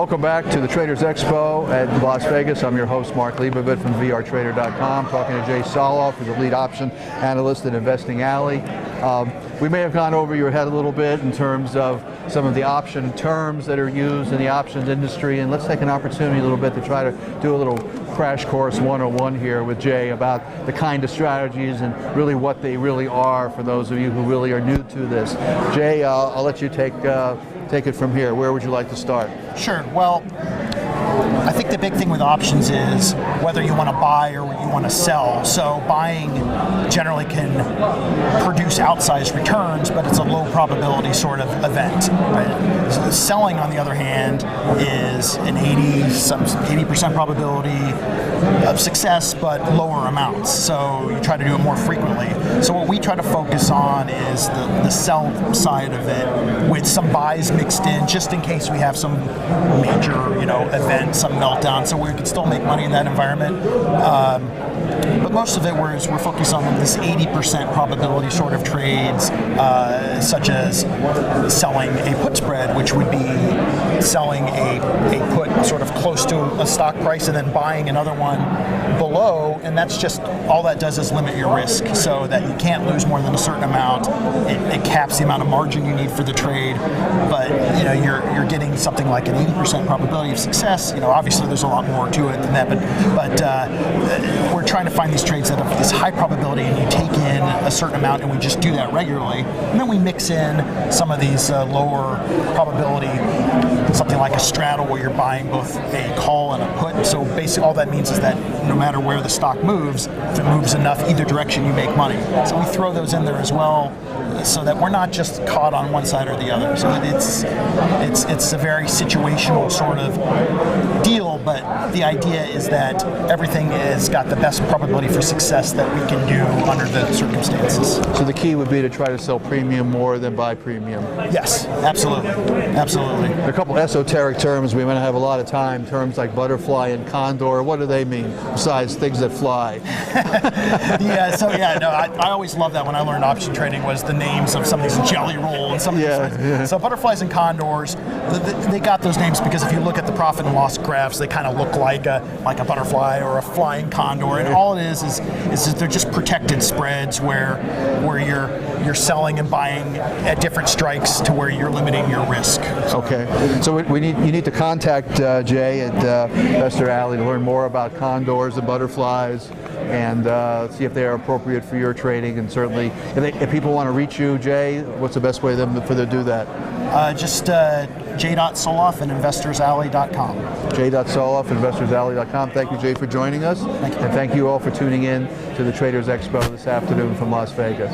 Welcome back to the Traders Expo at Las Vegas. I'm your host, Mark Leibovit from vrtrader.com, talking to Jay Soloff, who's the lead option analyst at Investing Alley. We may have gone over your head a little bit in terms of some of the option terms that are used in the options industry, and let's take an opportunity a little bit to try to do a little crash course 101 here with Jay about the kind of strategies and really what they really are for those of you who really are new to this. Jay, I'll let you take it from here. Where would you like to start? Sure. Well, I think the big thing with options is whether you want to buy or you want to sell. So buying generally can produce outsized returns, but it's a low probability sort of event. Right? So selling, on the other hand, is an 80% probability of success, but lower amounts. So you try to do it more frequently. So what we try to focus on is the sell side of it, with some buys mixed in, just in case we have some major, event, some meltdown, so we can still make money in that environment. But most of it, we're focused on this 80% probability sort of trades, such as selling a put spread, which would be selling a put sort of close to a stock price and then buying another one below, and that's just, all that does is limit your risk so that you can't lose more than a certain amount. It caps the amount of margin you need for the trade, but you're getting something like an 80% probability of success. Obviously there's a lot more to it than that, but we're trying to find these trades that have this high probability, and you take in a certain amount, and we just do that regularly, and then we mix in some of these lower probability, something like a straddle, where you're buying both a call and a put. So basically all that means is that no matter where the stock moves, if it moves enough either direction, you make money. So we throw those in there as well, so that we're not just caught on one side or the other. So it's a very situational sort of deal, but the idea is that everything has got the best probability for success that we can do under the circumstances. So the key would be to try to sell premium more than buy premium. Yes, absolutely. Absolutely. A couple esoteric terms, we might not have a lot of time, terms like butterfly and condor. What do they mean, besides things that fly? I always love that when I learned option trading, was the names of some of these jelly roll and some of these things. Yeah. So butterflies and condors, they got those names because if you look at the profit and loss graphs, they kind of look like a butterfly or a flying condor, and all it is that they're just protected spreads where you're selling and buying at different strikes to where you're limiting your risk. Okay, so you need to contact Jay at Investor Alley to learn more about condors and butterflies, and see if they are appropriate for your trading. And certainly, if people want to reach you, Jay, what's the best way for them to do that? Just j.soloff at investorsalley.com. j.soloff at investorsalley.com. Thank you, Jay, for joining us. Thank you. And thank you all for tuning in to the Traders Expo this afternoon from Las Vegas.